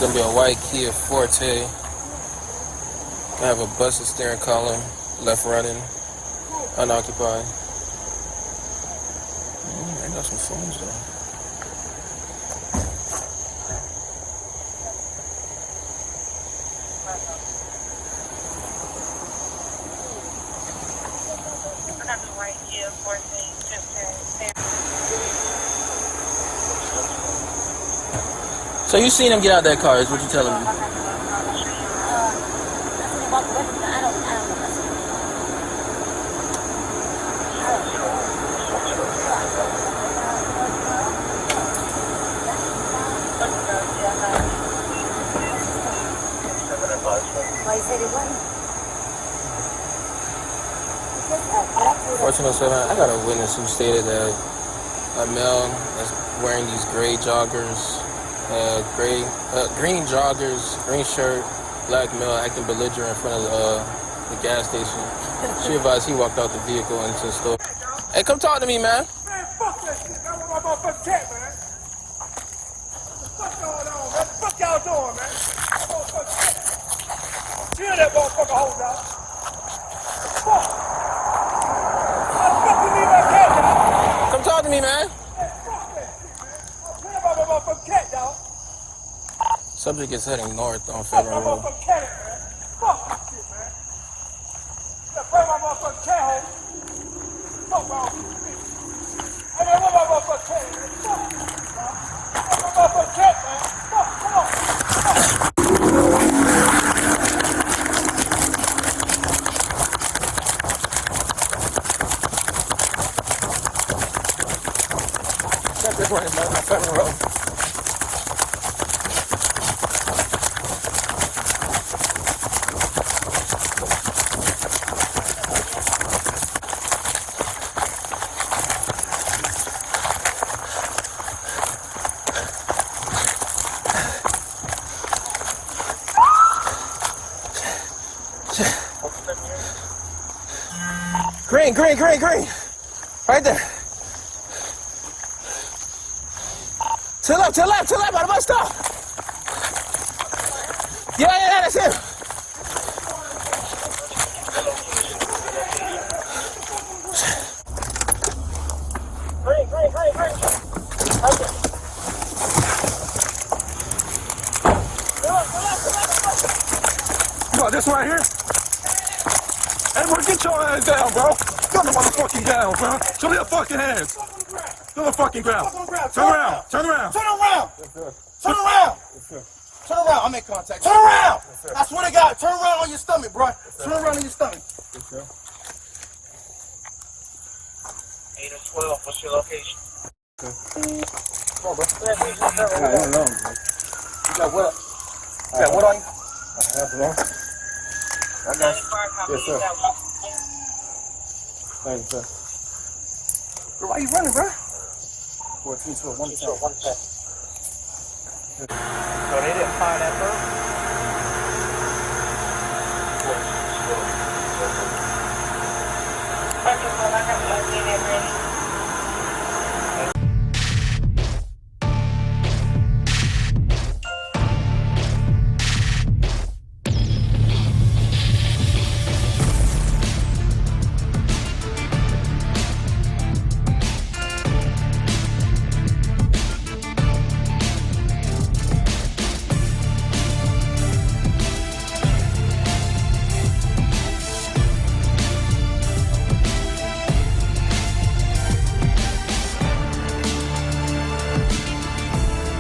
gonna be a white Kia Forte. I have a busted steering column, left running, unoccupied. I got some phones though. So you seen him get out that car, is what you telling me? Fortunate 7, I got a witness who stated that a male that's wearing these gray joggers, green joggers, green shirt, black male acting belligerent in front of the gas station. She advised he walked out the vehicle into the store. Hey, come talk to me, man. Man, fuck that shit. That's what my motherfucking cat, man. What the fuck y'all doing, man? What the fuck y'all doing, man? Motherfucking cat. Kill that motherfucker hold out. Fuck. How the fuck you leave my cat, y'all? Come talk to me, man. Man, fuck that shit, man. I'm clear about my motherfucking cat, y'all. Subject is heading north on Fuck Federal my Road. motherfucking cat, man. Fuck this shit, man. Yeah, bring my motherfucking cat home. Fuck my motherfucking shit. Hey, man, where my motherfucking cat, man? Fuck this shit, man. Fuck my motherfucking cat, man. Fuck, come on. Subject running down on Federal Road. Green, green, green, green. Right there. To the left, to the left, to the left, by the bus stop. Yeah, that's him. Green, green, green, green. Right there. You got this right here? Hey, bro, get your ass down, bro. Get the motherfucking down, bro. Show me your fucking hands. To the fucking ground. Turn around. Turn around. Turn around. Yes, sir. Turn around. Yes, sir. Turn around. I'm in contact. Turn around. Yes, sir. I swear to God. Turn around on your stomach, bro. Turn around on your stomach. Yes, sir. 8 and 12, what's your location? Come on, bro. I don't know, bro. You got what? You got what on you? Half alone. I got you. Yes, sir. Thank you, sir. Bro, why you running, bro? 14 to a 1 So they didn't find that bird? First of all, I have to get it ready.